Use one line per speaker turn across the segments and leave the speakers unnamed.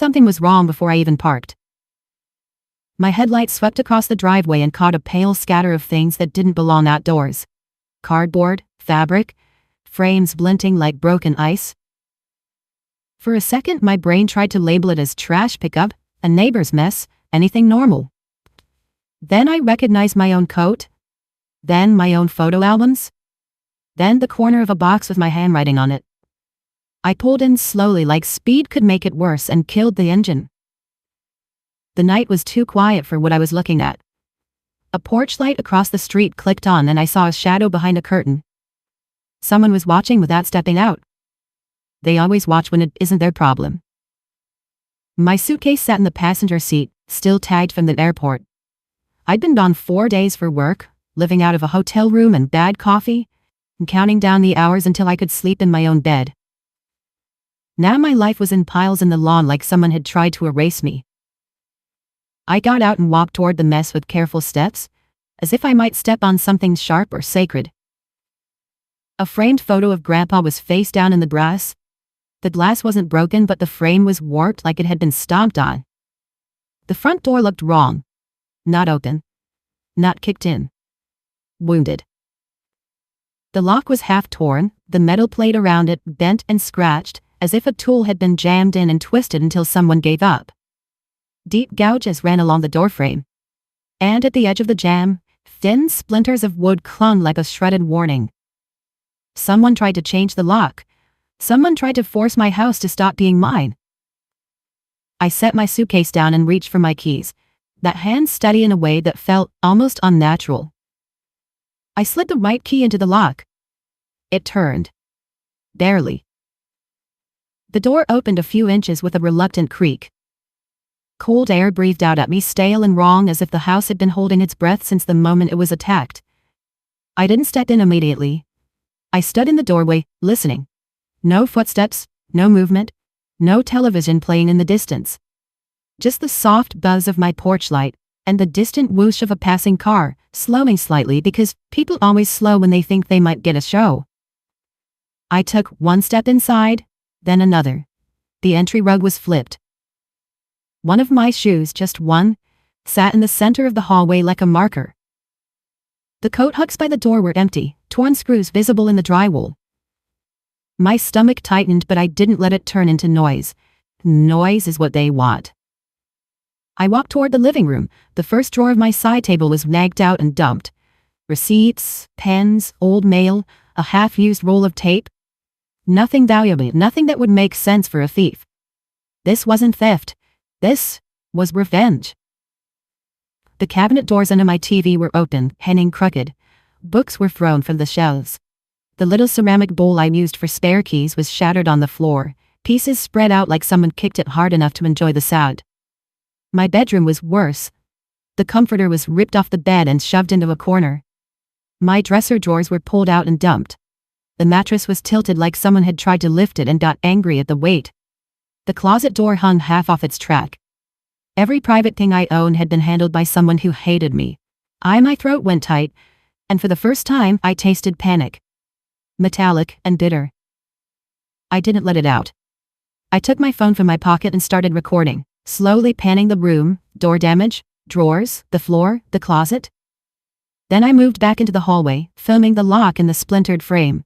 Something was wrong before I even parked. My headlights swept across the driveway and caught a pale scatter of things that didn't belong outdoors. Cardboard, fabric, frames glinting like broken ice. For a second, my brain tried to label it as trash pickup, a neighbor's mess, anything normal. Then I recognized my own coat. Then my own photo albums. Then the corner of a box with my handwriting on it. I pulled in slowly like speed could make it worse and killed the engine. The night was too quiet for what I was looking at. A porch light across the street clicked on and I saw a shadow behind a curtain. Someone was watching without stepping out. They always watch when it isn't their problem. My suitcase sat in the passenger seat, still tagged from the airport. I'd been gone 4 days for work, living out of a hotel room and bad coffee, and counting down the hours until I could sleep in my own bed. Now my life was in piles in the lawn like someone had tried to erase me. I got out and walked toward the mess with careful steps, as if I might step on something sharp or sacred. A framed photo of Grandpa was face down in the grass. The glass wasn't broken, but the frame was warped like it had been stomped on. The front door looked wrong. Not open. Not kicked in. Wounded. The lock was half torn, the metal plate around it bent and scratched, as if a tool had been jammed in and twisted until someone gave up. Deep gouges ran along the doorframe. And at the edge of the jam, thin splinters of wood clung like a shredded warning. Someone tried to change the lock. Someone tried to force my house to stop being mine. I set my suitcase down and reached for my keys, that hand steady in a way that felt almost unnatural. I slid the right key into the lock. It turned. Barely. The door opened a few inches with a reluctant creak. Cold air breathed out at me, stale and wrong, as if the house had been holding its breath since the moment it was attacked. I didn't step in immediately. I stood in the doorway, listening. No footsteps, no movement, no television playing in the distance. Just the soft buzz of my porch light, and the distant whoosh of a passing car, slowing slightly because people always slow when they think they might get a show. I took one step inside, then another. The entry rug was flipped. One of my shoes, just one, sat in the center of the hallway like a marker. The coat hooks by the door were empty, torn screws visible in the drywall. My stomach tightened, but I didn't let it turn into noise. Noise is what they want. I walked toward the living room. The first drawer of my side table was nagged out and dumped. Receipts, pens, old mail, a half-used roll of tape. Nothing valuable, nothing that would make sense for a thief. This wasn't theft. This was revenge. The cabinet doors under my TV were open, hanging crooked. Books were thrown from the shelves. The little ceramic bowl I used for spare keys was shattered on the floor, pieces spread out like someone kicked it hard enough to enjoy the sound. My bedroom was worse. The comforter was ripped off the bed and shoved into a corner. My dresser drawers were pulled out and dumped. The mattress was tilted like someone had tried to lift it and got angry at the weight. The closet door hung half off its track. Every private thing I owned had been handled by someone who hated me. My throat went tight, and for the first time I tasted panic. Metallic and bitter. I didn't let it out. I took my phone from my pocket and started recording, slowly panning the room, door damage, drawers, the floor, the closet. Then I moved back into the hallway, filming the lock in the splintered frame.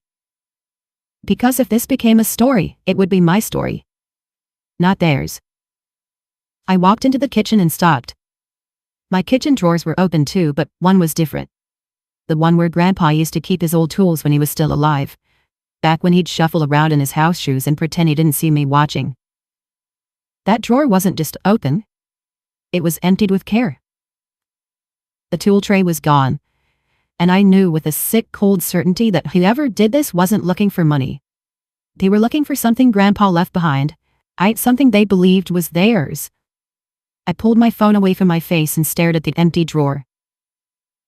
Because if this became a story, it would be my story. Not theirs. I walked into the kitchen and stopped. My kitchen drawers were open too, but one was different. The one where Grandpa used to keep his old tools when he was still alive. Back when he'd shuffle around in his house shoes and pretend he didn't see me watching. That drawer wasn't just open. It was emptied with care. The tool tray was gone. And I knew with a sick cold certainty that whoever did this wasn't looking for money. They were looking for something Grandpa left behind. Something they believed was theirs. I pulled my phone away from my face and stared at the empty drawer.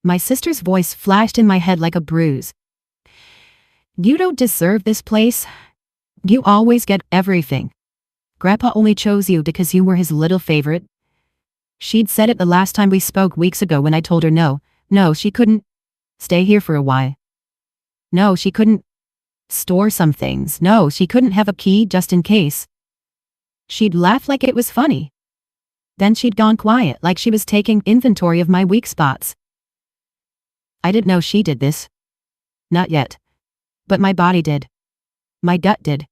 My sister's voice flashed in my head like a bruise. You don't deserve this place. You always get everything. Grandpa only chose you because you were his little favorite. She'd said it the last time we spoke weeks ago when I told her no, she couldn't stay here for a while. No, she couldn't store some things. No, she couldn't have a key just in case. She'd laugh like it was funny. Then she'd gone quiet like she was taking inventory of my weak spots. I didn't know she did this. Not yet. But my body did. My gut did.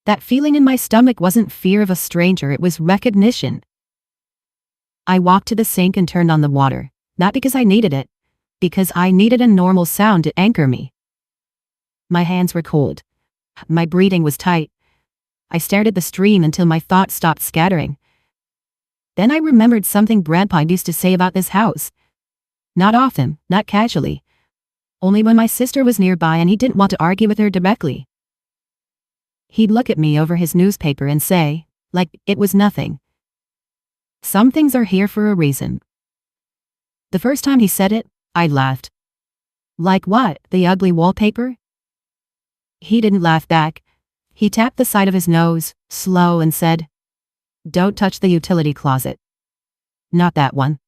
That feeling in my stomach wasn't fear of a stranger, it was recognition. I walked to the sink and turned on the water, not because I needed it, because I needed a normal sound to anchor me. My hands were cold. My breathing was tight. I stared at the stream until my thoughts stopped scattering. Then I remembered something Grandpa used to say about this house. Not often, not casually. Only when my sister was nearby and he didn't want to argue with her directly. He'd look at me over his newspaper and say, like it was nothing, "Some things are here for a reason." The first time he said it, I laughed. Like what, the ugly wallpaper? He didn't laugh back. He tapped the side of his nose, slow, and said, "Don't touch the utility closet. Not that one.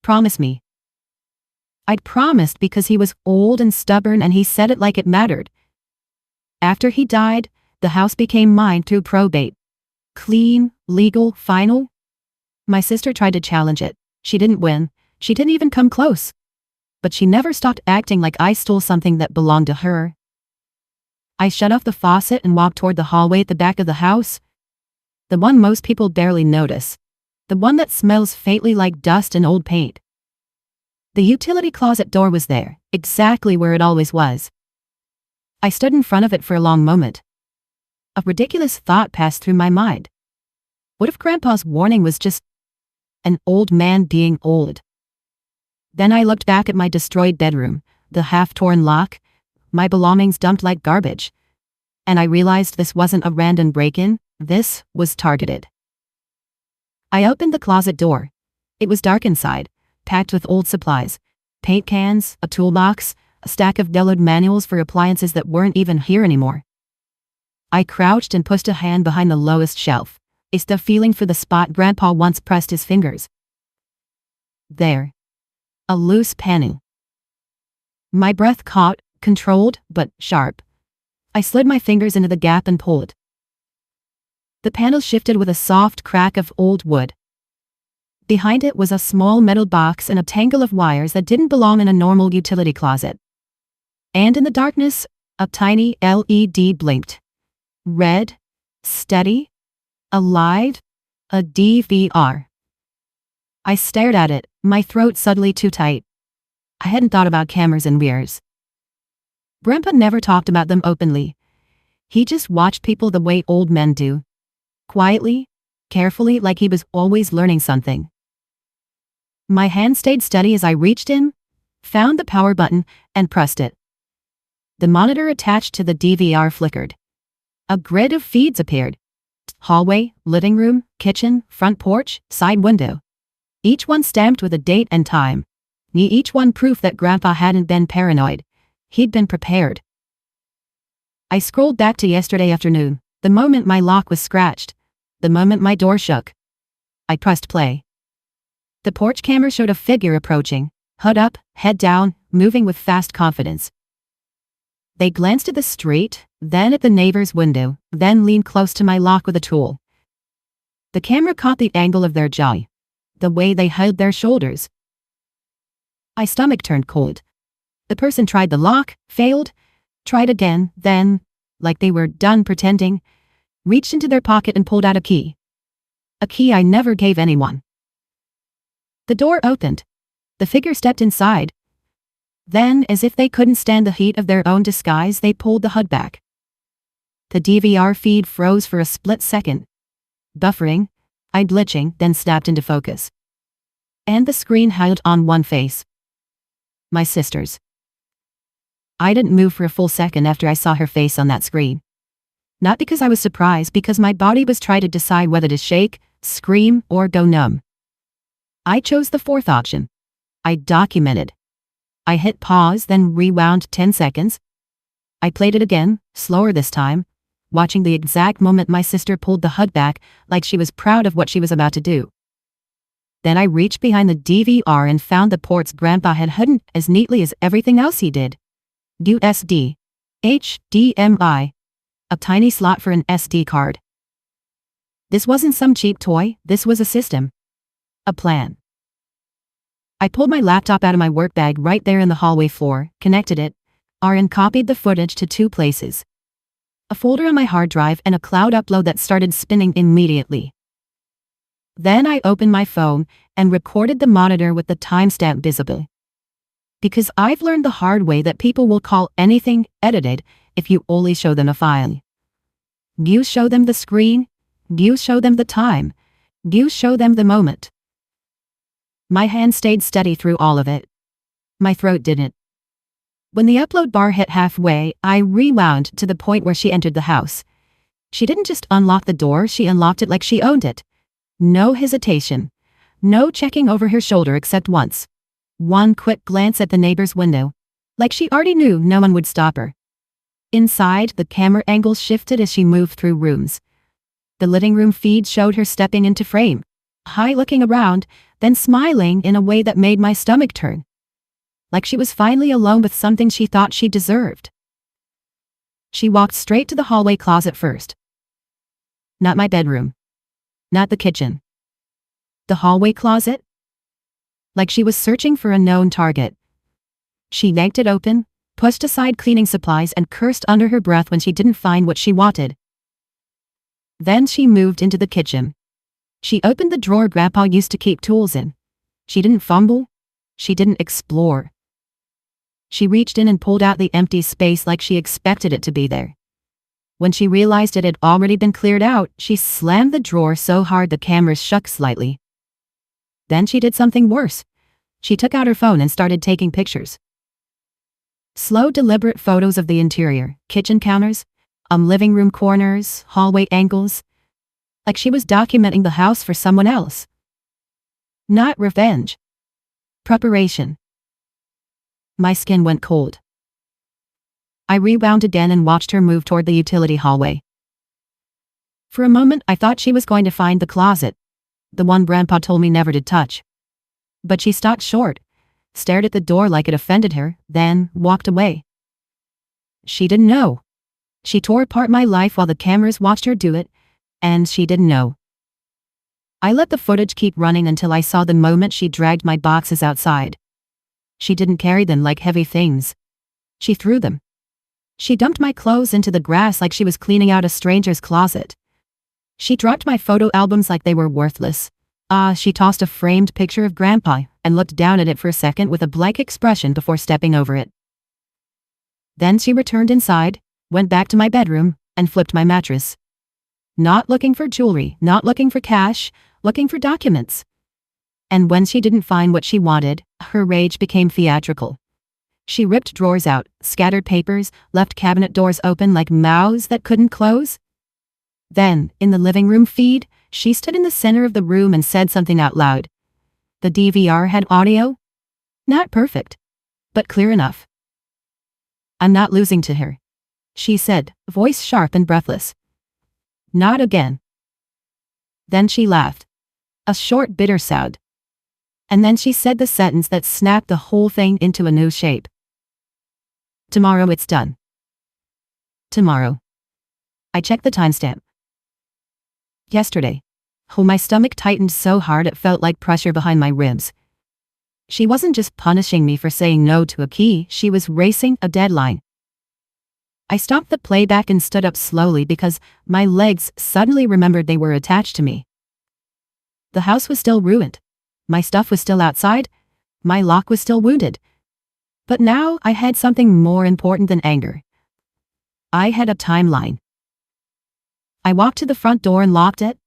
Promise me." I'd promised because he was old and stubborn and he said it like it mattered. After he died, the house became mine through probate. Clean, legal, final. My sister tried to challenge it. She didn't win. She didn't even come close. But she never stopped acting like I stole something that belonged to her. I shut off the faucet and walked toward the hallway at the back of the house. The one most people barely notice. The one that smells faintly like dust and old paint. The utility closet door was there, exactly where it always was. I stood in front of it for a long moment. A ridiculous thought passed through my mind. What if Grandpa's warning was just an old man being old? Then I looked back at my destroyed bedroom, the half-torn lock, my belongings dumped like garbage. And I realized this wasn't a random break-in, this was targeted. I opened the closet door. It was dark inside, packed with old supplies, paint cans, a toolbox, a stack of yellowed manuals for appliances that weren't even here anymore. I crouched and pushed a hand behind the lowest shelf. It's the feeling for the spot Grandpa once pressed his fingers. There. A loose panel. My breath caught, controlled, but sharp. I slid my fingers into the gap and pulled. The panel shifted with a soft crack of old wood. Behind it was a small metal box and a tangle of wires that didn't belong in a normal utility closet. And in the darkness, a tiny LED blinked. Red, steady, alive, a DVR. I stared at it, my throat suddenly too tight. I hadn't thought about cameras in years. Grandpa never talked about them openly. He just watched people the way old men do. Quietly, carefully, like he was always learning something. My hand stayed steady as I reached in, found the power button, and pressed it. The monitor attached to the DVR flickered. A grid of feeds appeared. Hallway, living room, kitchen, front porch, side window. Each one stamped with a date and time. Each one proof that Grandpa hadn't been paranoid. He'd been prepared. I scrolled back to yesterday afternoon, the moment my lock was scratched, the moment my door shook. I pressed play. The porch camera showed a figure approaching, hood up, head down, moving with fast confidence. They glanced at the street, then at the neighbor's window, then leaned close to my lock with a tool. The camera caught the angle of their jaw, the way they held their shoulders. My stomach turned cold. The person tried the lock, failed, tried again, then, like they were done pretending, reached into their pocket and pulled out a key. A key I never gave anyone. The door opened. The figure stepped inside. Then, as if they couldn't stand the heat of their own disguise, they pulled the hood back. The DVR feed froze for a split second. Buffering, glitching, then snapped into focus. And the screen held on one face. My sister's. I didn't move for a full second after I saw her face on that screen. Not because I was surprised, because my body was trying to decide whether to shake, scream, or go numb. I chose the fourth option. I documented. I hit pause, then rewound 10 seconds. I played it again, slower this time, watching the exact moment my sister pulled the hood back, like she was proud of what she was about to do. Then I reached behind the DVR and found the ports Grandpa had hidden as neatly as everything else he did. USB, HDMI, a tiny slot for an SD card. This wasn't some cheap toy, this was a system. A plan. I pulled my laptop out of my work bag right there in the hallway floor, connected it, and copied the footage to 2 places. A folder on my hard drive and a cloud upload that started spinning immediately. Then I opened my phone and recorded the monitor with the timestamp visible. Because I've learned the hard way that people will call anything edited if you only show them a file. You show them the screen, you show them the time, you show them the moment. My hand stayed steady through all of it. My throat didn't. When the upload bar hit halfway, I rewound to the point where she entered the house. She didn't just unlock the door, she unlocked it like she owned it. No hesitation. No checking over her shoulder except once. One quick glance at the neighbor's window. Like she already knew no one would stop her. Inside, the camera angle shifted as she moved through rooms. The living room feed showed her stepping into frame, high looking around, then smiling in a way that made my stomach turn. Like she was finally alone with something she thought she deserved. She walked straight to the hallway closet first. Not my bedroom. Not the kitchen. The hallway closet? Like she was searching for a known target. She yanked it open, pushed aside cleaning supplies and cursed under her breath when she didn't find what she wanted. Then she moved into the kitchen. She opened the drawer Grandpa used to keep tools in. She didn't fumble. She didn't explore. She reached in and pulled out the empty space like she expected it to be there. When she realized it had already been cleared out, she slammed the drawer so hard the cameras shook slightly. Then she did something worse. She took out her phone and started taking pictures. Slow, deliberate photos of the interior, kitchen counters, living room corners, hallway angles. Like she was documenting the house for someone else. Not revenge. Preparation. My skin went cold. I rewound again and watched her move toward the utility hallway. For a moment I thought she was going to find the closet, the one Grandpa told me never to touch. But she stopped short, stared at the door like it offended her, then walked away. She didn't know. She tore apart my life while the cameras watched her do it, and she didn't know. I let the footage keep running until I saw the moment she dragged my boxes outside. She didn't carry them like heavy things. She threw them. She dumped my clothes into the grass like she was cleaning out a stranger's closet. She dropped my photo albums like they were worthless. She tossed a framed picture of Grandpa and looked down at it for a second with a blank expression before stepping over it. Then she returned inside, went back to my bedroom, and flipped my mattress. Not looking for jewelry, not looking for cash, looking for documents. And when she didn't find what she wanted, her rage became theatrical. She ripped drawers out, scattered papers, left cabinet doors open like mouths that couldn't close. Then, in the living room feed, she stood in the center of the room and said something out loud. The DVR had audio? Not perfect, but clear enough. I'm not losing to her, she said, voice sharp and breathless. Not again. Then she laughed. A short, bitter sound. And then she said the sentence that snapped the whole thing into a new shape. Tomorrow it's done. Tomorrow. I checked the timestamp. Yesterday. Oh, my stomach tightened so hard it felt like pressure behind my ribs. She wasn't just punishing me for saying no to a key, she was racing a deadline. I stopped the playback and stood up slowly because my legs suddenly remembered they were attached to me. The house was still ruined. My stuff was still outside. My lock was still wounded. But now I had something more important than anger. I had a timeline. I walked to the front door and locked it,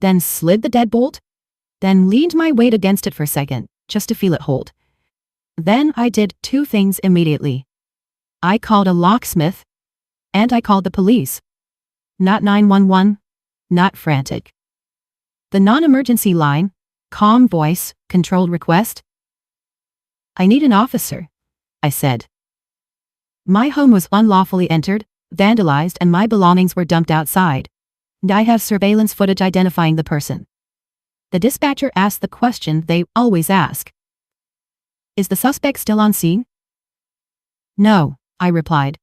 then slid the deadbolt, then leaned my weight against it for a second, just to feel it hold. Then I did 2 things immediately. I called a locksmith, and I called the police. Not 911, not frantic. The non-emergency line, calm voice, controlled request. I need an officer, I said. My home was unlawfully entered, vandalized, and my belongings were dumped outside. And I have surveillance footage identifying the person. The dispatcher asked the question they always ask. Is the suspect still on scene? No, I replied.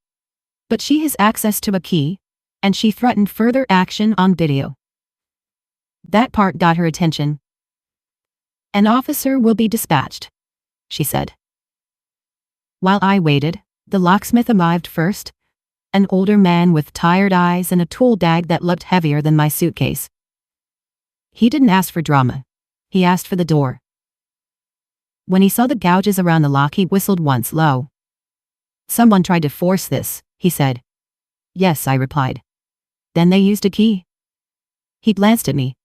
But she has access to a key, and she threatened further action on video. That part got her attention. "An officer will be dispatched," she said. While I waited, the locksmith arrived first, an older man with tired eyes and a tool bag that looked heavier than my suitcase. He didn't ask for drama. He asked for the door. When he saw the gouges around the lock, he whistled once low. "Someone tried to force this," he said. "Yes," I replied. "Then they used a key." He glanced at me.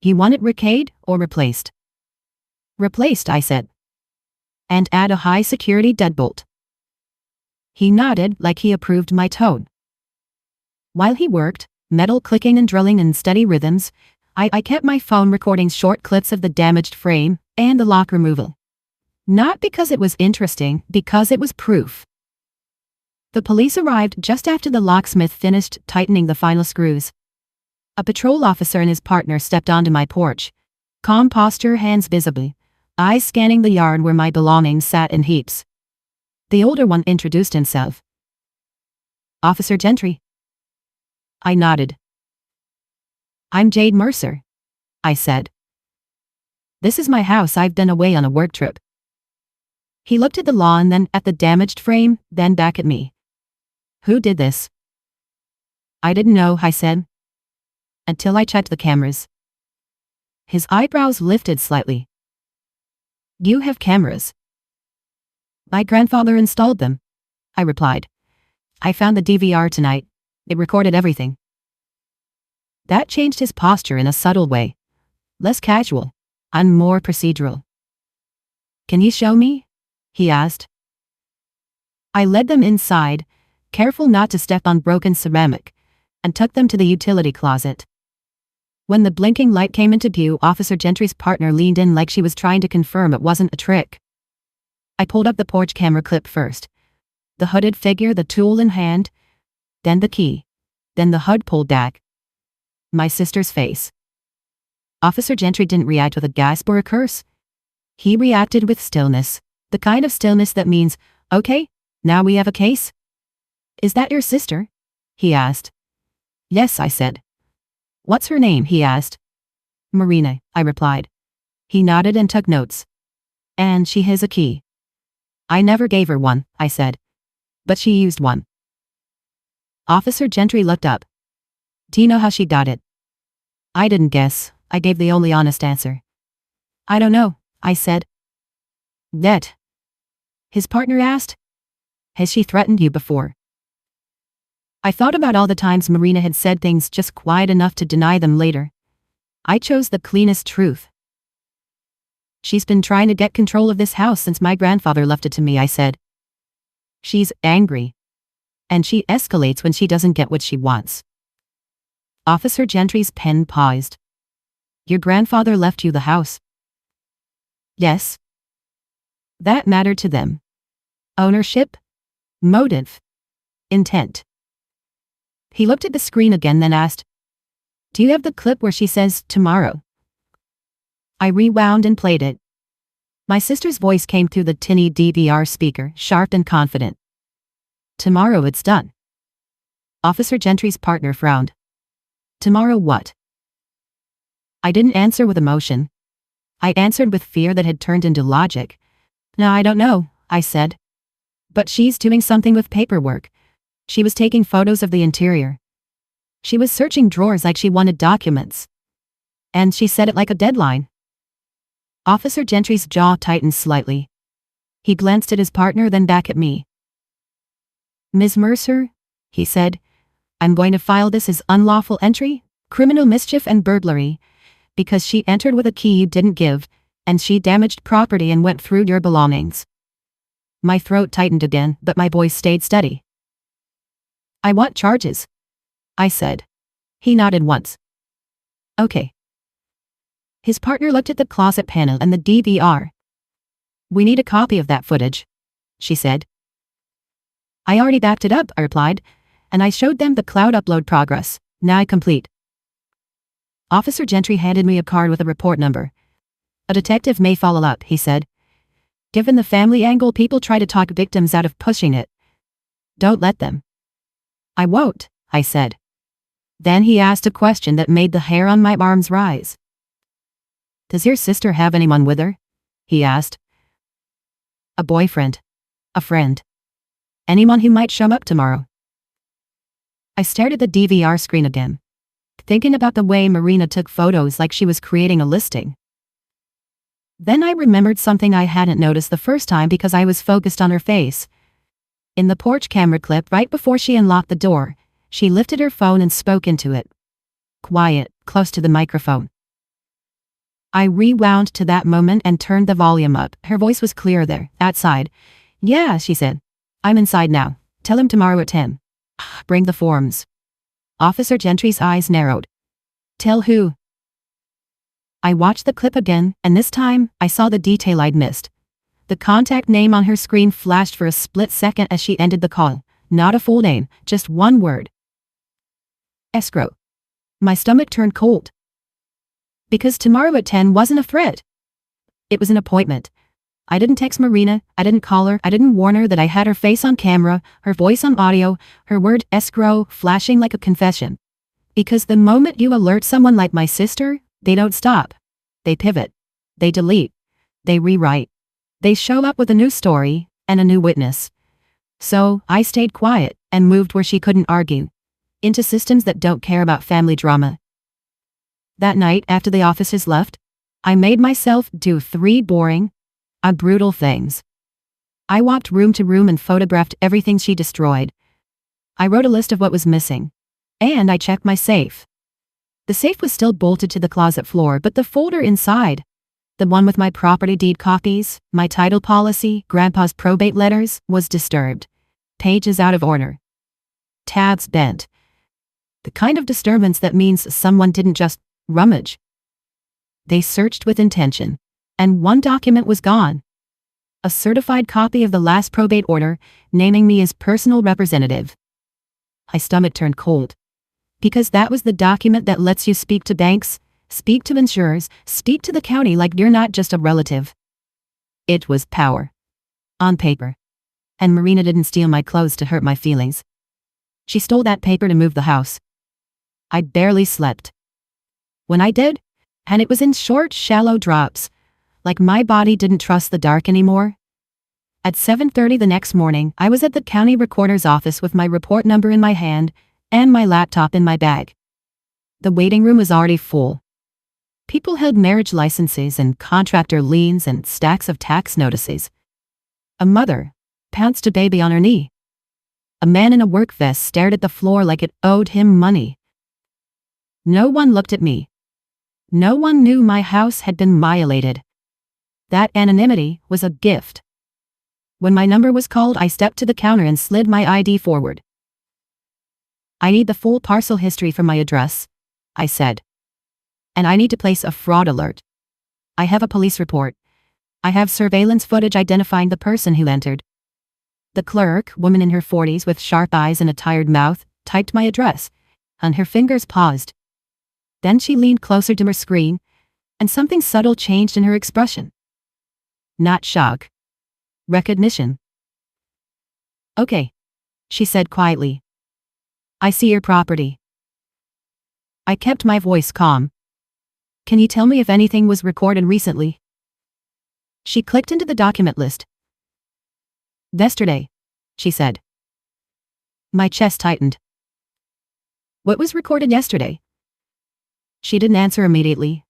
"You want it recade or replaced?" "Replaced," I said. "And add a high-security deadbolt." He nodded like he approved my tone. While he worked, metal clicking and drilling in steady rhythms, I kept my phone recording short clips of the damaged frame and the lock removal. Not because it was interesting, because it was proof. The police arrived just after the locksmith finished tightening the final screws. A patrol officer and his partner stepped onto my porch. Calm posture, hands visibly, eyes scanning the yard where my belongings sat in heaps. The older one introduced himself. "Officer Gentry." I nodded. "I'm Jade Mercer," I said. "This is my house. I've been away on a work trip." He looked at the lawn, then at the damaged frame, then back at me. "Who did this?" "I didn't know," I said. "Until I checked the cameras." His eyebrows lifted slightly. "You have cameras?" "My grandfather installed them," I replied. "I found the DVR tonight. It recorded everything." That changed his posture in a subtle way. Less casual, and more procedural. "Can you show me?" he asked. I led them inside, careful not to step on broken ceramic, and took them to the utility closet. When the blinking light came into view, Officer Gentry's partner leaned in like she was trying to confirm it wasn't a trick. I pulled up the porch camera clip first. The hooded figure, the tool in hand, then the key, then the HUD pulled back. My sister's face. Officer Gentry didn't react with a gasp or a curse. He reacted with stillness, the kind of stillness that means, "Okay, now we have a case." "Is that your sister?" he asked. "Yes," I said. "What's her name?" he asked. "Marina," I replied. He nodded and took notes. "And she has a key." "I never gave her one," I said. "But she used one." Officer Gentry looked up. "Do you know how she got it?" I didn't guess. I gave the only honest answer. "I don't know," I said. "Yet?" his partner asked. "Has she threatened you before?" I thought about all the times Marina had said things just quiet enough to deny them later. I chose the cleanest truth. "She's been trying to get control of this house since my grandfather left it to me," I said. "She's angry. And she escalates when she doesn't get what she wants." Officer Gentry's pen paused. "Your grandfather left you the house?" "Yes." That mattered to them. Ownership? Motive? Intent? He looked at the screen again, then asked, "Do you have the clip where she says, 'tomorrow'?" I rewound and played it. My sister's voice came through the tinny DVR speaker, sharp and confident. "Tomorrow it's done." Officer Gentry's partner frowned. "Tomorrow what?" I didn't answer with emotion. I answered with fear that had turned into logic. "No, I don't know," I said. "But she's doing something with paperwork. She was taking photos of the interior. She was searching drawers like she wanted documents. And she said it like a deadline." Officer Gentry's jaw tightened slightly. He glanced at his partner, then back at me. "Ms. Mercer," he said, "I'm going to file this as unlawful entry, criminal mischief and burglary, because she entered with a key you didn't give, and she damaged property and went through your belongings." My throat tightened again, but my voice stayed steady. "I want charges," I said. He nodded once. "Okay." His partner looked at the closet panel and the DVR. "We need a copy of that footage," she said. "I already backed it up," I replied, and I showed them the cloud upload progress, now complete. Officer Gentry handed me a card with a report number. "A detective may follow up," he said. "Given the family angle, people try to talk victims out of pushing it. Don't let them." "I won't," I said. Then he asked a question that made the hair on my arms rise. "Does your sister have anyone with her?" he asked. "A boyfriend. A friend. Anyone who might show up tomorrow." I stared at the DVR screen again, thinking about the way Marina took photos like she was creating a listing. Then I remembered something I hadn't noticed the first time because I was focused on her face. In the porch camera clip right before she unlocked the door, she lifted her phone and spoke into it. Quiet, close to the microphone. I rewound to that moment and turned the volume up. Her voice was clear there, outside. "Yeah," she said. "I'm inside now. Tell him tomorrow at 10. Bring the forms." Officer Gentry's eyes narrowed. "Tell who?" I watched the clip again, and this time, I saw the detail I'd missed. The contact name on her screen flashed for a split second as she ended the call. Not a full name, just one word. Escrow. My stomach turned cold. Because tomorrow at 10 wasn't a threat. It was an appointment. I didn't text Marina, I didn't call her, I didn't warn her that I had her face on camera, her voice on audio, her word escrow flashing like a confession. Because the moment you alert someone like my sister, they don't stop. They pivot. They delete. They rewrite. They show up with a new story and a new witness. So I stayed quiet and moved where she couldn't argue. Into systems that don't care about family drama. That night after the officers left, I made myself do 3 boring, brutal things. I walked room to room and photographed everything she destroyed. I wrote a list of what was missing. And I checked my safe. The safe was still bolted to the closet floor, but the folder inside, the one with my property deed copies, my title policy, Grandpa's probate letters, was disturbed. Pages out of order. Tabs bent. The kind of disturbance that means someone didn't just rummage. They searched with intention. And one document was gone. A certified copy of the last probate order, naming me as personal representative. My stomach turned cold. Because that was the document that lets you speak to banks, speak to insurers, speak to the county like you're not just a relative. It was power. On paper. And Marina didn't steal my clothes to hurt my feelings. She stole that paper to move the house. I barely slept. When I did, and it was in short, shallow drops, like my body didn't trust the dark anymore. At 7:30 the next morning, I was at the county recorder's office with my report number in my hand and my laptop in my bag. The waiting room was already full. People held marriage licenses and contractor liens and stacks of tax notices. A mother pounced a baby on her knee. A man in a work vest stared at the floor like it owed him money. No one looked at me. No one knew my house had been violated. That anonymity was a gift. When my number was called, I stepped to the counter and slid my ID forward. "I need the full parcel history from my address," I said. "And I need to place a fraud alert. I have a police report. I have surveillance footage identifying the person who entered." The clerk, woman in her 40s with sharp eyes and a tired mouth, typed my address, and her fingers paused. Then she leaned closer to her screen, and something subtle changed in her expression. Not shock. Recognition. "Okay," she said quietly. "I see your property." I kept my voice calm. "Can you tell me if anything was recorded recently?" She clicked into the document list. "Yesterday," she said. My chest tightened. "What was recorded yesterday?" She didn't answer immediately.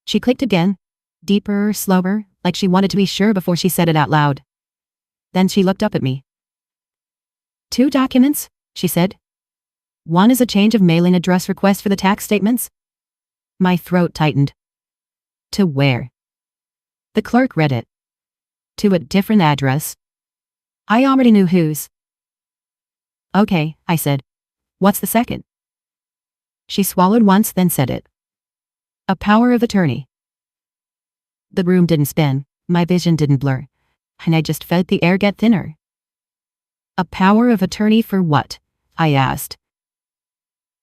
She clicked again, deeper, slower, like she wanted to be sure before she said it out loud. Then she looked up at me. "2 documents," she said. "One is a change of mailing address request for the tax statements." My throat tightened. "To where?" The clerk read it. "To a different address." I already knew whose. "Okay," I said. "What's the second?" She swallowed once, then said it. "A power of attorney." The room didn't spin, my vision didn't blur, and I just felt the air get thinner. "A power of attorney for what?" I asked.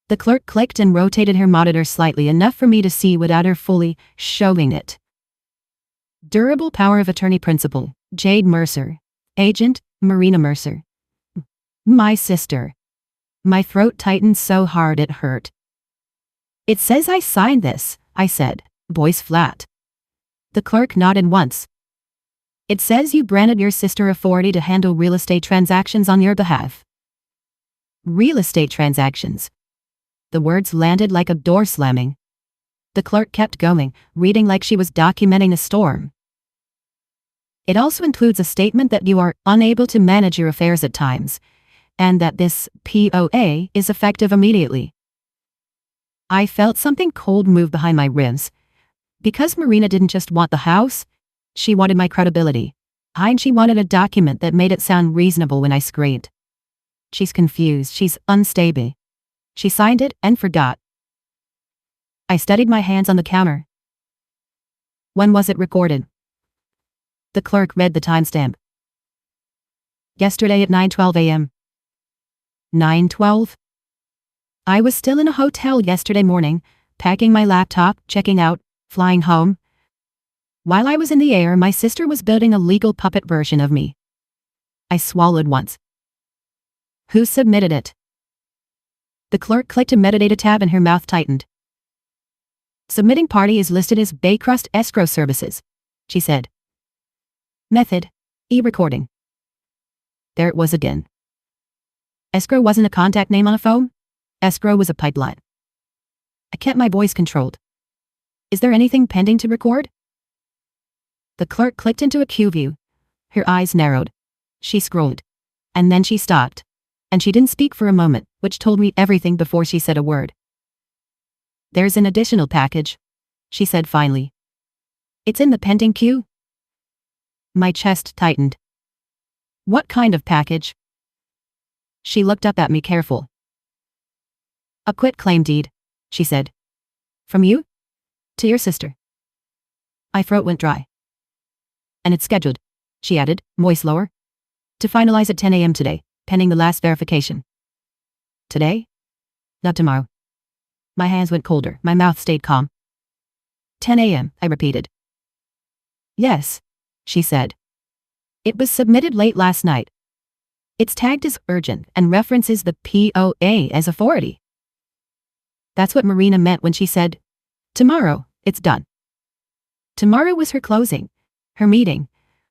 The clerk clicked and rotated her monitor slightly enough for me to see without her fully showing it. "Durable power of attorney principal, Jade Mercer. Agent, Marina Mercer." My sister. My throat tightened so hard it hurt. It says I signed this, I said, voice flat. The clerk nodded once. It says you granted your sister authority to handle real estate transactions on your behalf. Real estate transactions. The words landed like a door slamming. The clerk kept going, reading like she was documenting a storm. It also includes a statement that you are unable to manage your affairs at times, and that this POA is effective immediately. I felt something cold move behind my ribs. Because Marina didn't just want the house, she wanted my credibility. And she wanted a document that made it sound reasonable when I screamed. She's confused, she's unstable. She signed it and forgot. I steadied my hands on the counter. When was it recorded? The clerk read the timestamp. Yesterday at 9:12 a.m. 9:12? I was still in a hotel yesterday morning, packing my laptop, checking out, flying home. While I was in the air, my sister was building a legal puppet version of me. I swallowed once. Who submitted it? The clerk clicked a metadata tab and her mouth tightened. Submitting party is listed as Baycrest Escrow Services, she said. Method: e-recording. There it was again. Escrow wasn't a contact name on a phone. Escrow was a pipeline. I kept my voice controlled. Is there anything pending to record? The clerk clicked into a queue view. Her eyes narrowed. She scrolled. And then she stopped. And she didn't speak for a moment, which told me everything before she said a word. There's an additional package, she said finally. It's in the pending queue? My chest tightened. What kind of package? She looked up at me careful. A quitclaim deed, she said. From you? To your sister. My throat went dry. And it's scheduled, she added, voice lower. To finalize at 10 a.m. today, pending the last verification. Today? Not tomorrow. My hands went colder, my mouth stayed calm. 10 a.m., I repeated. Yes, she said. It was submitted late last night. It's tagged as urgent and references the POA as authority. That's what Marina meant when she said, tomorrow, it's done. Tomorrow was her closing, her meeting,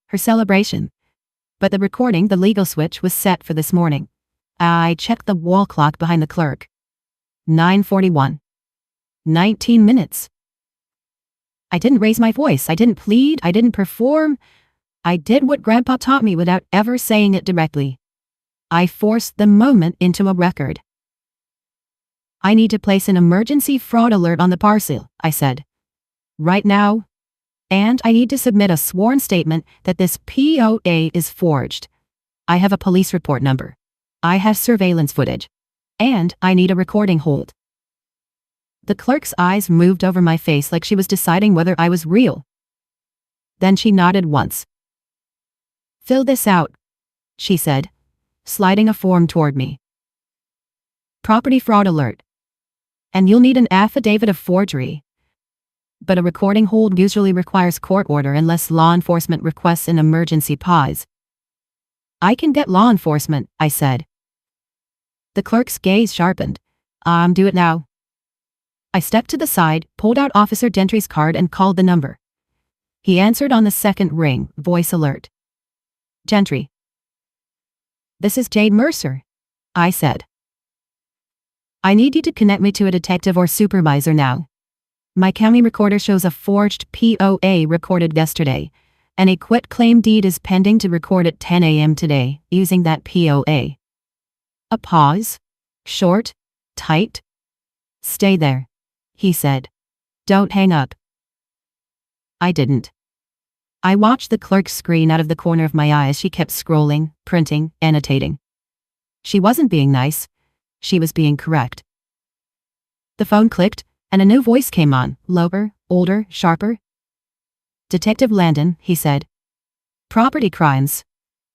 her celebration. But the recording, the legal switch, was set for this morning. I checked the wall clock behind the clerk. 9:41. 19 minutes. I didn't raise my voice, I didn't plead, I didn't perform. I did what Grandpa taught me without ever saying it directly. I forced the moment into a record. I need to place an emergency fraud alert on the parcel, I said. Right now. And I need to submit a sworn statement that this POA is forged. I have a police report number. I have surveillance footage. And I need a recording hold. The clerk's eyes moved over my face like she was deciding whether I was real. Then she nodded once. Fill this out, she said, sliding a form toward me. Property fraud alert. And you'll need an affidavit of forgery. But a recording hold usually requires court order unless law enforcement requests an emergency pause. I can get law enforcement, I said. The clerk's gaze sharpened. Do it now. I stepped to the side, pulled out Officer Gentry's card and called the number. He answered on the second ring, voice alert. Gentry. This is Jade Mercer, I said. I need you to connect me to a detective or supervisor now. My county recorder shows a forged POA recorded yesterday, and a quitclaim deed is pending to record at 10 a.m. today, using that POA. A pause. Short. Tight. Stay there, he said. Don't hang up. I didn't. I watched the clerk's screen out of the corner of my eye as she kept scrolling, printing, annotating. She wasn't being nice. She was being correct. The phone clicked, and a new voice came on, lower, older, sharper. Detective Landon, he said. Property crimes.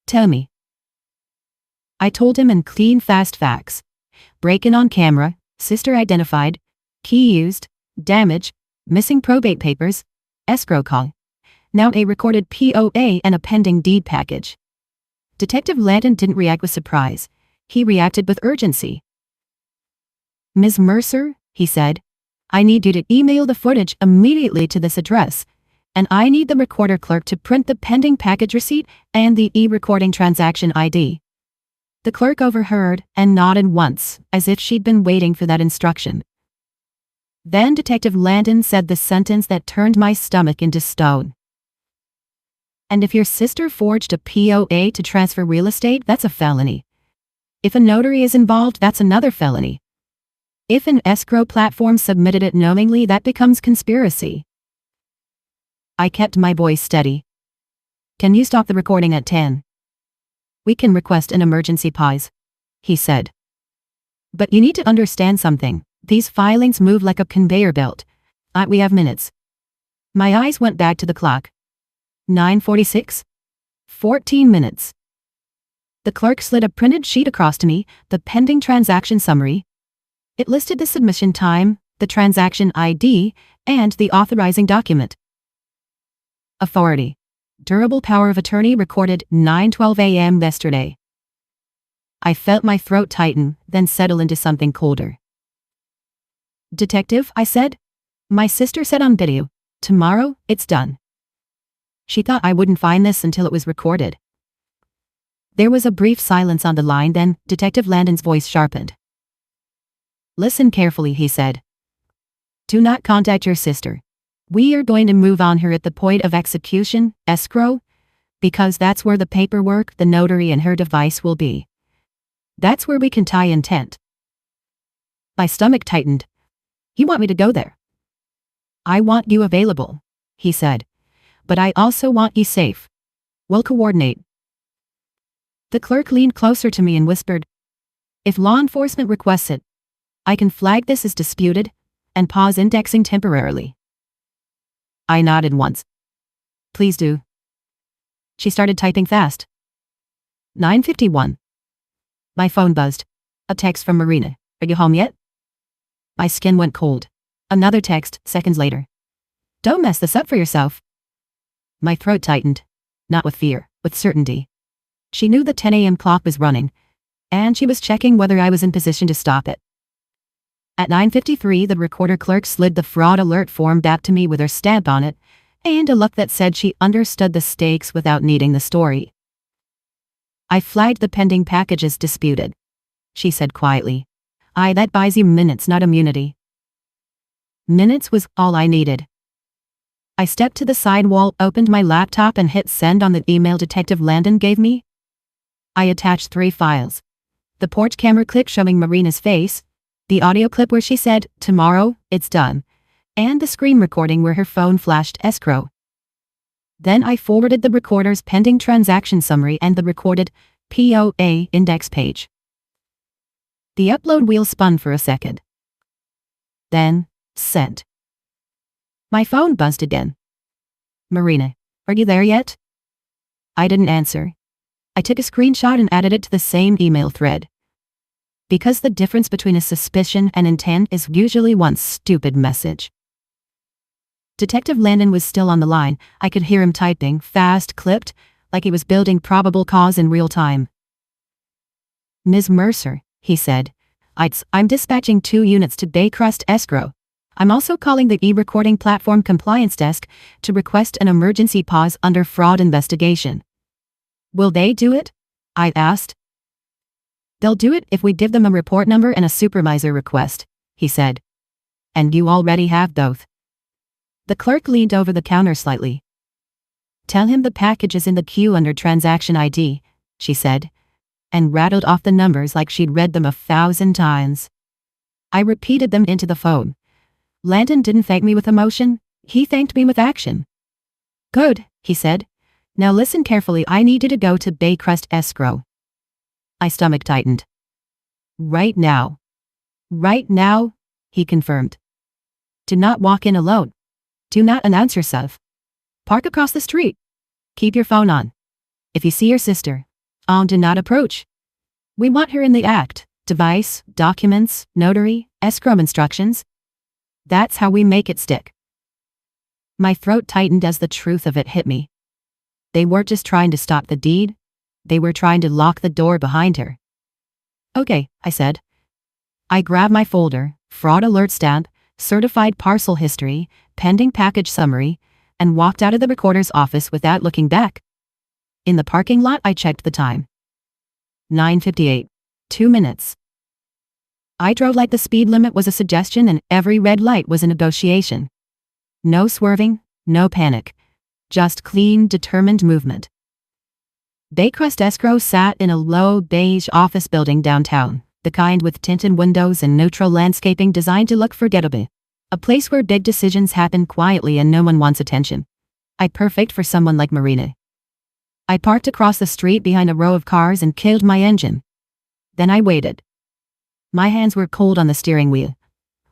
Tell me. I told him in clean, fast facts. Break-in on camera, sister identified, key used, damage, missing probate papers, escrow call. Now a recorded POA and a pending deed package. Detective Landon didn't react with surprise. He reacted with urgency. Ms. Mercer, he said, I need you to email the footage immediately to this address. And I need the recorder clerk to print the pending package receipt and the e-recording transaction ID. The clerk overheard and nodded once, as if she'd been waiting for that instruction. Then Detective Landon said the sentence that turned my stomach into stone. And if your sister forged a POA to transfer real estate, that's a felony. If a notary is involved, that's another felony. If an escrow platform submitted it knowingly, that becomes conspiracy. I kept my voice steady. Can you stop the recording at 10? We can request an emergency pause, he said. But you need to understand something. These filings move like a conveyor belt. We have minutes. My eyes went back to the clock. 9:46? 14 minutes. The clerk slid a printed sheet across to me, the pending transaction summary. It listed the submission time, the transaction ID, and the authorizing document. Authority. Durable power of attorney recorded 9:12 a.m. yesterday. I felt my throat tighten, then settle into something colder. Detective, I said. My sister said on video. Tomorrow, it's done. She thought I wouldn't find this until it was recorded. There was a brief silence on the line, then Detective Landon's voice sharpened. Listen carefully, he said. Do not contact your sister. We are going to move on her at the point of execution, escrow, because that's where the paperwork, the notary, and her device will be. That's where we can tie intent. My stomach tightened. You want me to go there? I want you available, he said. But I also want you safe. We'll coordinate. The clerk leaned closer to me and whispered, if law enforcement requests it, I can flag this as disputed and pause indexing temporarily. I nodded once. Please do. She started typing fast. 9:51. My phone buzzed. A text from Marina. Are you home yet? My skin went cold. Another text, seconds later. Don't mess this up for yourself. My throat tightened. Not with fear, with certainty. She knew the 10 a.m. clock was running, and she was checking whether I was in position to stop it. At 9:53, the recorder clerk slid the fraud alert form back to me with her stamp on it, and a look that said she understood the stakes without needing the story. I flagged the pending package as disputed, she said quietly. That buys you minutes, not immunity. Minutes was all I needed. I stepped to the side wall, opened my laptop, and hit send on the email Detective Landon gave me. I attached 3 files. The porch camera clip showing Marina's face, the audio clip where she said, tomorrow, it's done, and the screen recording where her phone flashed escrow. Then I forwarded the recorder's pending transaction summary and the recorded POA index page. The upload wheel spun for a second. Then, sent. My phone buzzed again. Marina, are you there yet? I didn't answer. I took a screenshot and added it to the same email thread. Because the difference between a suspicion and intent is usually one stupid message. Detective Landon was still on the line. I could hear him typing, fast, clipped, like he was building probable cause in real time. Ms. Mercer, he said, I'm dispatching 2 units to Baycrest Escrow. I'm also calling the e-recording platform compliance desk to request an emergency pause under fraud investigation. Will they do it? I asked. They'll do it if we give them a report number and a supervisor request, he said. And you already have both. The clerk leaned over the counter slightly. Tell him the package is in the queue under transaction ID, she said, and rattled off the numbers like she'd read them 1,000 times. I repeated them into the phone. Landon didn't thank me with emotion, he thanked me with action. Good, he said. Now listen carefully, I need you to go to Baycrest Escrow. My stomach tightened. Right now. Right now, he confirmed. Do not walk in alone. Do not announce yourself. Park across the street. Keep your phone on. If you see your sister, do not approach. We want her in the act. Device, documents, notary, escrow instructions. That's how we make it stick. My throat tightened as the truth of it hit me. They weren't just trying to stop the deed. They were trying to lock the door behind her. Okay, I said. I grabbed my folder, fraud alert stamp, certified parcel history, pending package summary, and walked out of the recorder's office without looking back. In the parking lot, I checked the time. 9:58. 2 minutes. I drove like the speed limit was a suggestion and every red light was a negotiation. No swerving, no panic. Just clean, determined movement. Baycrest Escrow sat in a low, beige office building downtown, the kind with tinted windows and neutral landscaping designed to look forgettable. A place where big decisions happen quietly and no one wants attention. Perfect for someone like Marina. I parked across the street behind a row of cars and killed my engine. Then I waited. My hands were cold on the steering wheel.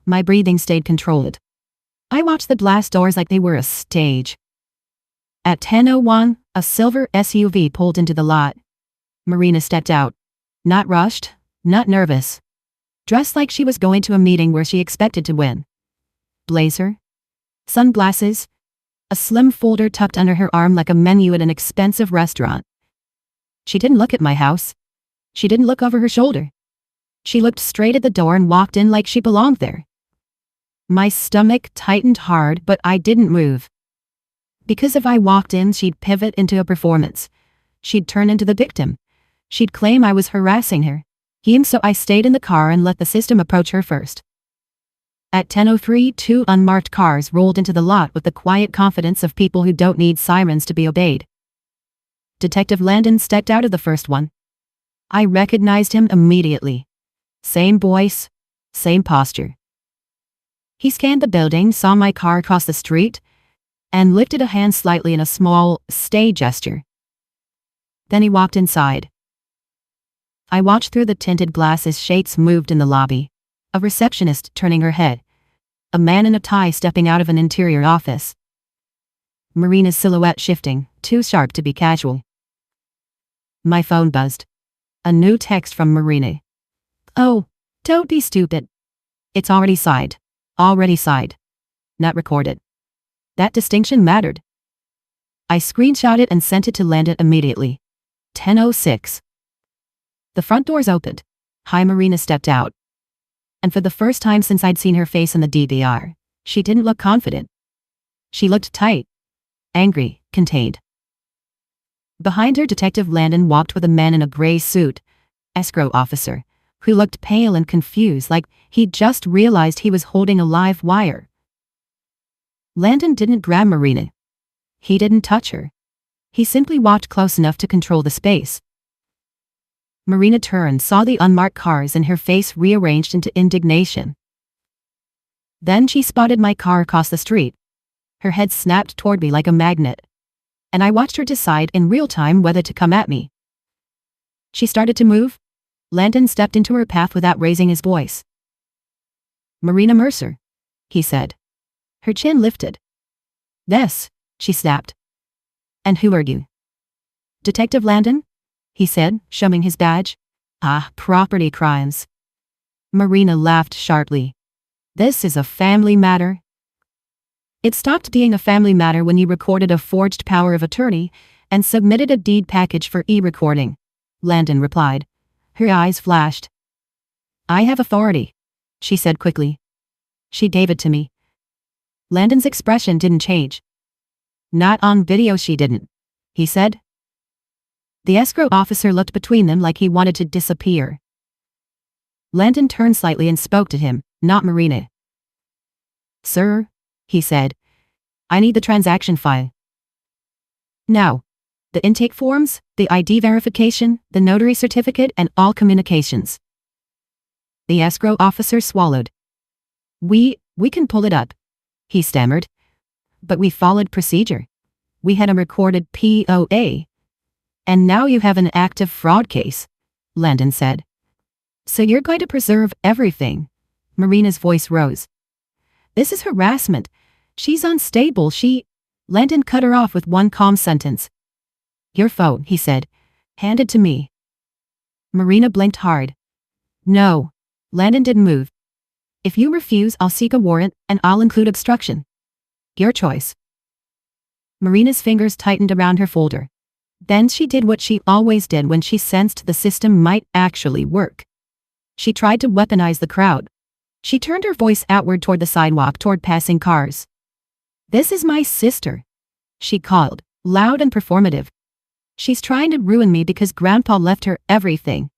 My breathing stayed controlled. I watched the glass doors like they were a stage. At 10:01, a silver SUV pulled into the lot. Marina stepped out. Not rushed, not nervous. Dressed like she was going to a meeting where she expected to win. Blazer, sunglasses, a slim folder tucked under her arm like a menu at an expensive restaurant. She didn't look at my house. She didn't look over her shoulder. She looked straight at the door and walked in like she belonged there. My stomach tightened hard, but I didn't move. Because if I walked in, she'd pivot into a performance. She'd turn into the victim. She'd claim I was harassing her. So I stayed in the car and let the system approach her first. At 10:03, 2 unmarked cars rolled into the lot with the quiet confidence of people who don't need sirens to be obeyed. Detective Landon stepped out of the first one. I recognized him immediately. Same voice, same posture. He scanned the building, saw my car across the street, and lifted a hand slightly in a small, stay gesture. Then he walked inside. I watched through the tinted glass as shades moved in the lobby. A receptionist turning her head. A man in a tie stepping out of an interior office. Marina's silhouette shifting, too sharp to be casual. My phone buzzed. A new text from Marina. "Oh, don't be stupid. It's already signed. Already signed. Not recorded." That distinction mattered. I screenshot it and sent it to Landon immediately. 10:06. The front doors opened. Hi, Marina stepped out. And for the first time since I'd seen her face in the DVR, she didn't look confident. She looked tight, angry, contained. Behind her, Detective Landon walked with a man in a gray suit, escrow officer, who looked pale and confused like he'd just realized he was holding a live wire. Landon didn't grab Marina. He didn't touch her. He simply walked close enough to control the space. Marina turned, saw the unmarked cars, and her face rearranged into indignation. Then she spotted my car across the street. Her head snapped toward me like a magnet, and I watched her decide in real time whether to come at me. She started to move. Landon stepped into her path without raising his voice. "Marina Mercer," he said. Her chin lifted. "Yes," she snapped. "And who are you?" "Detective Landon," he said, showing his badge. "Ah, property crimes." Marina laughed sharply. "This is a family matter." "It stopped being a family matter when you recorded a forged power of attorney and submitted a deed package for e-recording," Landon replied. Her eyes flashed. "I have authority," she said quickly. "She gave it to me." Landon's expression didn't change. "Not on video she didn't," he said. The escrow officer looked between them like he wanted to disappear. Landon turned slightly and spoke to him, not Marina. "Sir," he said, "I need the transaction file. Now. The intake forms, the ID verification, the notary certificate, and all communications." The escrow officer swallowed. We can pull it up," he stammered. "But we followed procedure. We had a recorded POA. And now you have an active fraud case," Landon said. "So you're going to preserve everything?" Marina's voice rose. "This is harassment. She's unstable. Landon cut her off with one calm sentence. "Your phone," he said. "Hand it to me." Marina blinked hard. "No." Landon didn't move. "If you refuse, I'll seek a warrant, and I'll include obstruction. Your choice." Marina's fingers tightened around her folder. Then she did what she always did when she sensed the system might actually work. She tried to weaponize the crowd. She turned her voice outward toward the sidewalk, toward passing cars. "This is my sister," she called, loud and performative. "She's trying to ruin me because Grandpa left her everything."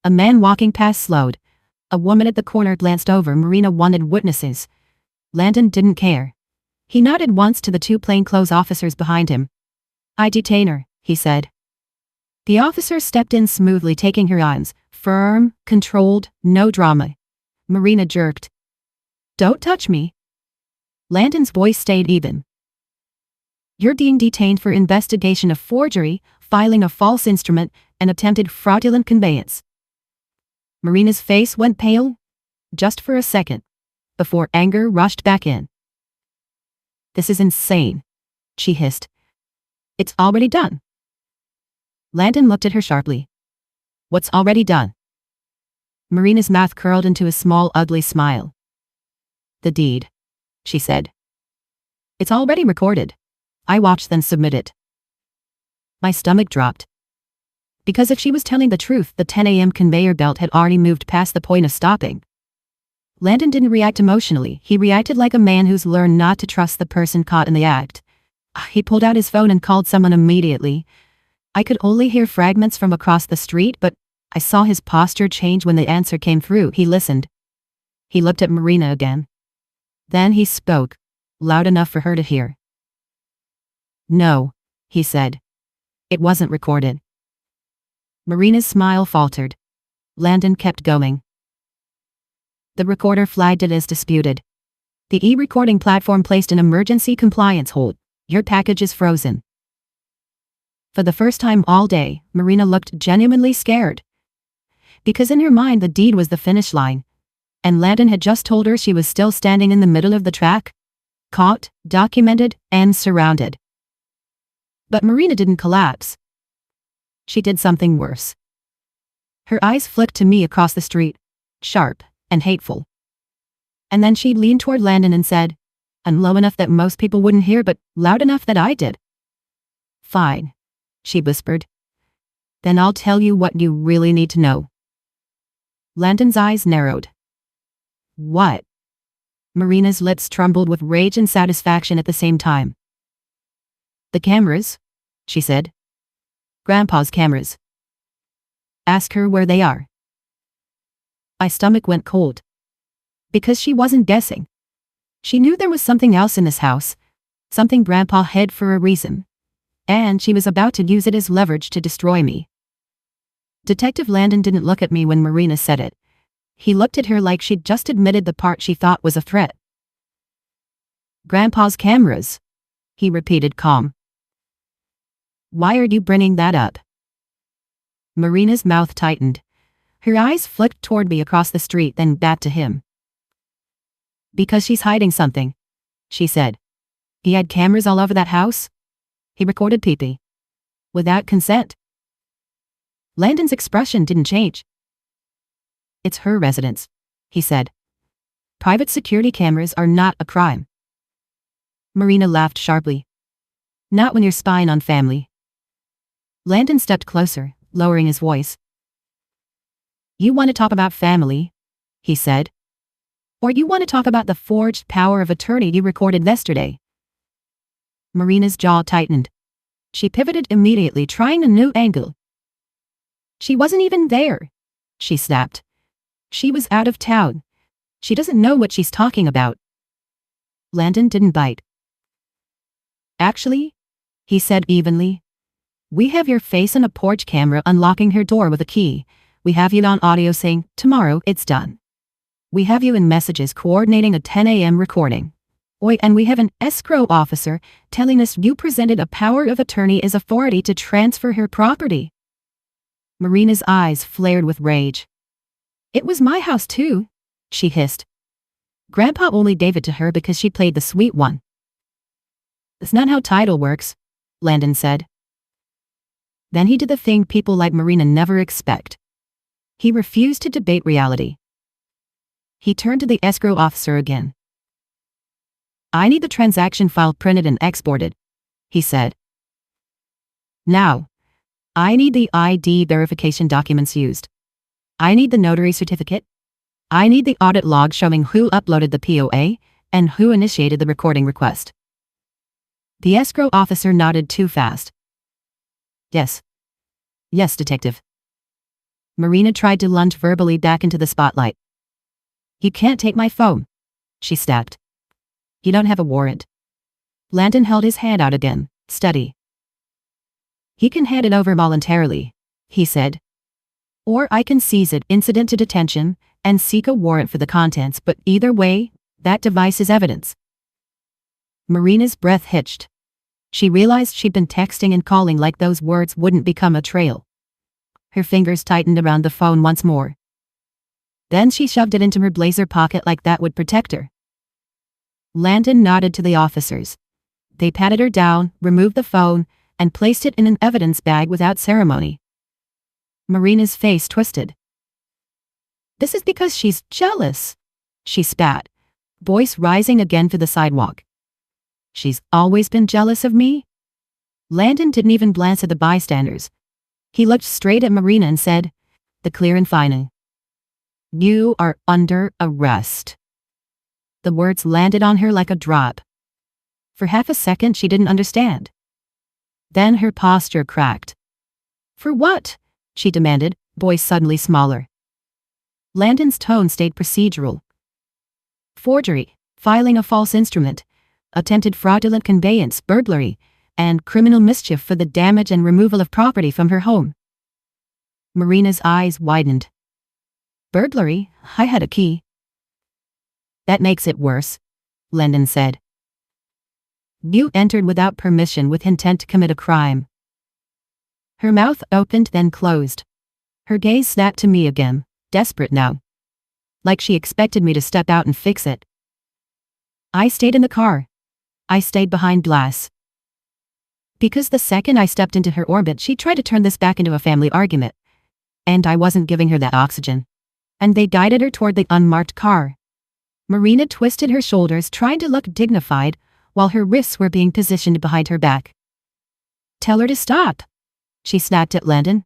A man walking past slowed. A woman at the corner glanced over. Marina wanted witnesses. Landon didn't care. He nodded once to the two plainclothes officers behind him. "I detain her," he said. The officer stepped in smoothly, taking her arms, firm, controlled, no drama. Marina jerked. "Don't touch me." Landon's voice stayed even. "You're being detained for investigation of forgery, filing a false instrument, and attempted fraudulent conveyance." Marina's face went pale, just for a second, before anger rushed back in. "This is insane," she hissed. "It's already done." Landon looked at her sharply. "What's already done?" Marina's mouth curled into a small, ugly smile. "The deed," she said. "It's already recorded. I watched then submit it." My stomach dropped. Because if she was telling the truth, the 10 a.m. conveyor belt had already moved past the point of stopping. Landon didn't react emotionally. He reacted like a man who's learned not to trust the person caught in the act. He pulled out his phone and called someone immediately. I could only hear fragments from across the street, but I saw his posture change when the answer came through. He listened. He looked at Marina again. Then he spoke, loud enough for her to hear. "No," he said. "It wasn't recorded." Marina's smile faltered. Landon kept going. "The recorder flagged it as disputed. The e-recording platform placed an emergency compliance hold. Your package is frozen." For the first time all day, Marina looked genuinely scared. Because in her mind the deed was the finish line. And Landon had just told her she was still standing in the middle of the track. Caught, documented, and surrounded. But Marina didn't collapse. She did something worse. Her eyes flicked to me across the street, sharp and hateful. And then she leaned toward Landon and said, and low enough that most people wouldn't hear but loud enough that I did. "Fine," she whispered. "Then I'll tell you what you really need to know." Landon's eyes narrowed. "What?" Marina's lips trembled with rage and satisfaction at the same time. "The cameras," she said. "Grandpa's cameras. Ask her where they are." My stomach went cold. Because she wasn't guessing. She knew there was something else in this house, something Grandpa hid for a reason. And she was about to use it as leverage to destroy me. Detective Landon didn't look at me when Marina said it. He looked at her like she'd just admitted the part she thought was a threat. "Grandpa's cameras," he repeated, calm. "Why are you bringing that up?" Marina's mouth tightened. Her eyes flicked toward me across the street, then back to him. "Because she's hiding something," she said. "He had cameras all over that house. He recorded Pee-Pee. Without consent." Landon's expression didn't change. "It's her residence," he said. "Private security cameras are not a crime." Marina laughed sharply. "Not when you're spying on family." Landon stepped closer, lowering his voice. "You want to talk about family," he said. "Or you want to talk about the forged power of attorney you recorded yesterday?" Marina's jaw tightened. She pivoted immediately, trying a new angle. "She wasn't even there," she snapped. "She was out of town. She doesn't know what she's talking about." Landon didn't bite. "Actually," he said evenly, "we have your face on a porch camera unlocking her door with a key. We have you on audio saying, 'Tomorrow it's done.' We have you in messages coordinating a 10 a.m. recording. And we have an escrow officer telling us you presented a power of attorney as authority to transfer her property." Marina's eyes flared with rage. "It was my house too," she hissed. "Grandpa only gave it to her because she played the sweet one." "That's not how title works," Landon said. Then he did the thing people like Marina never expect. He refused to debate reality. He turned to the escrow officer again. "I need the transaction file printed and exported," he said. "Now. I need the ID verification documents used. I need the notary certificate. I need the audit log showing who uploaded the POA and who initiated the recording request. The escrow officer nodded too fast. Yes. Yes, detective. Marina tried to lunge verbally back into the spotlight. You can't take my phone, she snapped. You don't have a warrant. Landon held his hand out again, steady. He can hand it over voluntarily, he said. Or I can seize it incident to detention and seek a warrant for the contents, but either way, that device is evidence. Marina's breath hitched. She realized she'd been texting and calling like those words wouldn't become a trail. Her fingers tightened around the phone once more. Then she shoved it into her blazer pocket like that would protect her. Landon nodded to the officers. They patted her down, removed the phone, and placed it in an evidence bag without ceremony. Marina's face twisted. This is because she's jealous, she spat, voice rising again to the sidewalk. She's always been jealous of me? Landon didn't even glance at the bystanders. He looked straight at Marina and said, the clear and final. You are under arrest. The words landed on her like a drop. For half a second she didn't understand. Then her posture cracked. For what? She demanded, voice suddenly smaller. Landon's tone stayed procedural. Forgery, filing a false instrument, attempted fraudulent conveyance, burglary, and criminal mischief for the damage and removal of property from her home. Marina's eyes widened. Burglary? I had a key. That makes it worse, Landon said. You entered without permission with intent to commit a crime. Her mouth opened then closed. Her gaze snapped to me again, desperate now. Like she expected me to step out and fix it. I stayed in the car. I stayed behind glass. Because the second I stepped into her orbit she tried to turn this back into a family argument. And I wasn't giving her that oxygen. And they guided her toward the unmarked car. Marina twisted her shoulders trying to look dignified while her wrists were being positioned behind her back. Tell her to stop, she snapped at Landon.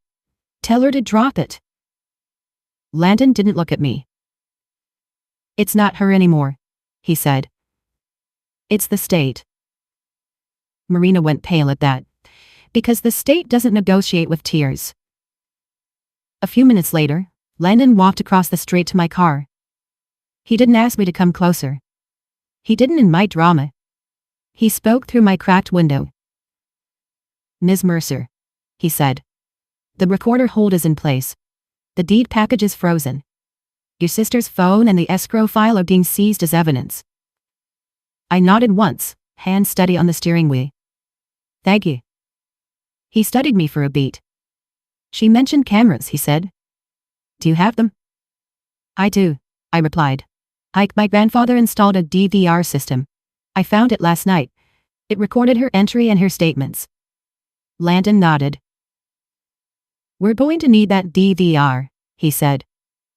Tell her to drop it. Landon didn't look at me. It's not her anymore, he said. It's the state. Marina went pale at that, because the state doesn't negotiate with tears. A few minutes later, Landon walked across the street to my car. He didn't ask me to come closer. He didn't invite drama. He spoke through my cracked window. Ms. Mercer, he said. The recorder hold is in place. The deed package is frozen. Your sister's phone and the escrow file are being seized as evidence. I nodded once, hand steady on the steering wheel. Thank you. He studied me for a beat. She mentioned cameras, he said. Do you have them? I do, I replied. My grandfather installed a DVR system. I found it last night. It recorded her entry and her statements. Landon nodded. We're going to need that DVR, he said.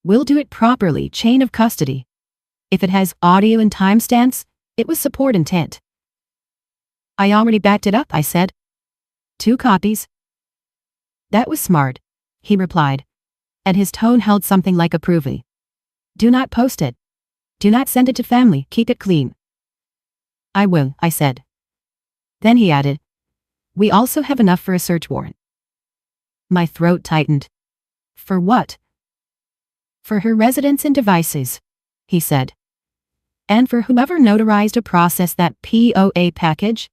We'll do it properly, chain of custody. If it has audio and timestamps, it was support intent. I already backed it up, I said. 2 copies. That was smart, he replied, and his tone held something like approval. Do not post it. Do not send it to family, keep it clean. I will, I said. Then he added, we also have enough for a search warrant. My throat tightened. For what? For her residence and devices, he said. And for whoever notarized or processed that POA package.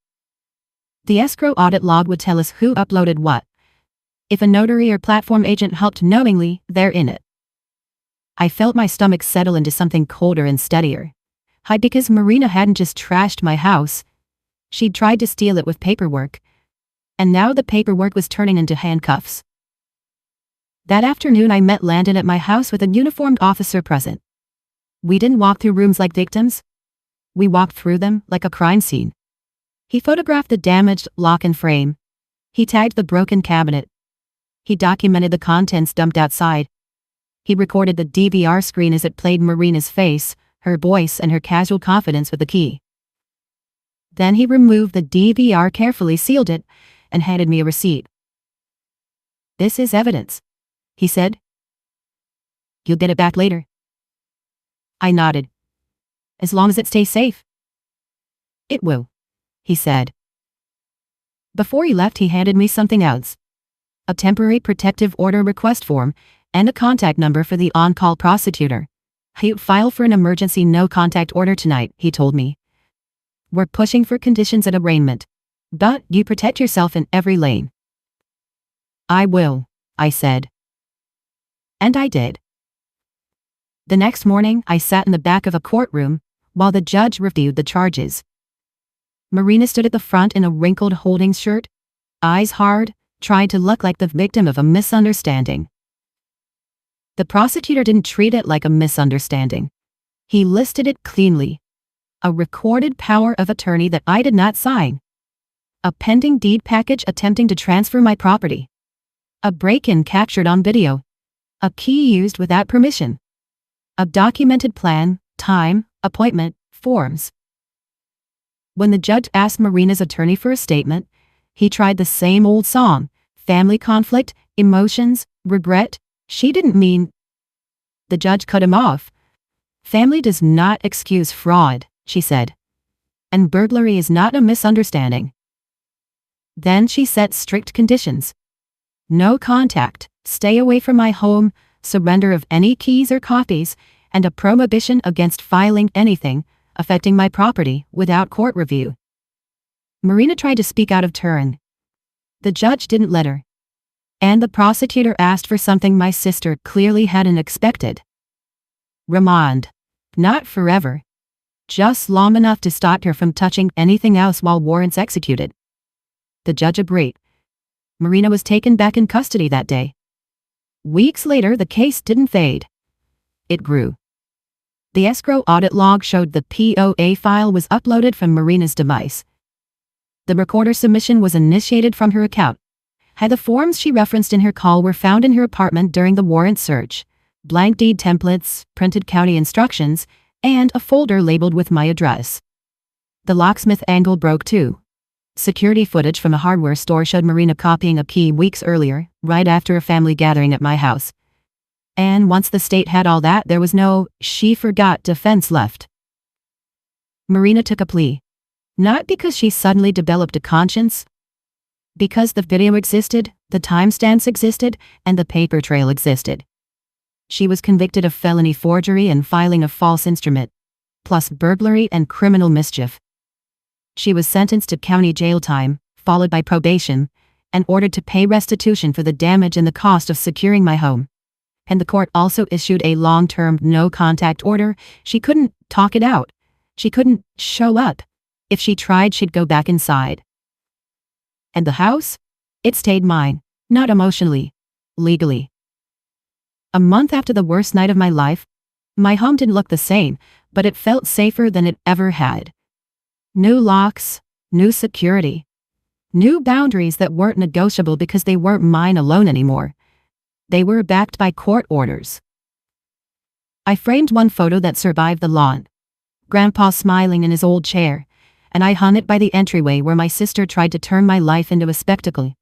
The escrow audit log would tell us who uploaded what. If a notary or platform agent helped knowingly, they're in it. I felt my stomach settle into something colder and steadier. Because Marina hadn't just trashed my house. She'd tried to steal it with paperwork. And now the paperwork was turning into handcuffs. That afternoon I met Landon at my house with a uniformed officer present. We didn't walk through rooms like victims. We walked through them like a crime scene. He photographed the damaged lock and frame. He tagged the broken cabinet. He documented the contents dumped outside. He recorded the DVR screen as it played Marina's face, her voice and her casual confidence with the key. Then he removed the DVR, carefully sealed it, and handed me a receipt. This is evidence, he said. You'll get it back later. I nodded. As long as it stays safe. It will, he said. Before he left, he handed me something else. A temporary protective order request form and a contact number for the on-call prosecutor. He'll file for an emergency no-contact order tonight, he told me. We're pushing for conditions of arraignment. But you protect yourself in every lane. I will, I said. And I did. The next morning, I sat in the back of a courtroom while the judge reviewed the charges. Marina stood at the front in a wrinkled holding shirt, eyes hard, trying to look like the victim of a misunderstanding. The prosecutor didn't treat it like a misunderstanding. He listed it cleanly. A recorded power of attorney that I did not sign. A pending deed package attempting to transfer my property. A break-in captured on video. A key used without permission. A documented plan, time, appointment, forms. When the judge asked Marina's attorney for a statement, he tried the same old song, family conflict, emotions, regret. She didn't mean. The judge cut him off. Family does not excuse fraud, she said. And burglary is not a misunderstanding. Then she set strict conditions. No contact, stay away from my home, surrender of any keys or copies, and a prohibition against filing anything affecting my property without court review. Marina tried to speak out of turn. The judge didn't let her. And the prosecutor asked for something my sister clearly hadn't expected. Remand. Not forever. Just long enough to stop her from touching anything else while warrants executed. The judge agreed. Marina was taken back in custody that day. Weeks later, the case didn't fade. It grew. The escrow audit log showed the POA file was uploaded from Marina's device. The recorder submission was initiated from her account. The forms she referenced in her call were found in her apartment during the warrant search, blank deed templates, printed county instructions, and a folder labeled with my address. The locksmith angle broke too. Security footage from a hardware store showed Marina copying a key weeks earlier, right after a family gathering at my house. And once the state had all that, there was no "she forgot" defense left. Marina took a plea. Not because she suddenly developed a conscience. Because the video existed, the timestamps existed, and the paper trail existed. She was convicted of felony forgery and filing a false instrument, plus burglary and criminal mischief. She was sentenced to county jail time, followed by probation, and ordered to pay restitution for the damage and the cost of securing my home. And the court also issued a long-term no-contact order. She couldn't talk it out. She couldn't show up. If she tried, she'd go back inside. And the house? It stayed mine, not emotionally, legally. A month after the worst night of my life, my home didn't look the same, but it felt safer than it ever had. New locks, new security, new boundaries that weren't negotiable because they weren't mine alone anymore. They were backed by court orders. I framed one photo that survived the lawn. Grandpa smiling in his old chair, and I hung it by the entryway where my sister tried to turn my life into a spectacle.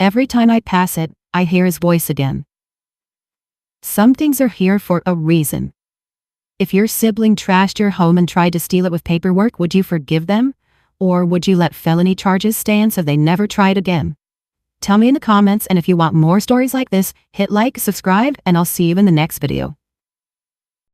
Every time I pass it, I hear his voice again. Some things are here for a reason. If your sibling trashed your home and tried to steal it with paperwork, would you forgive them? Or would you let felony charges stand so they never tried again? Tell me in the comments, and if you want more stories like this, hit like, subscribe, and I'll see you in the next video.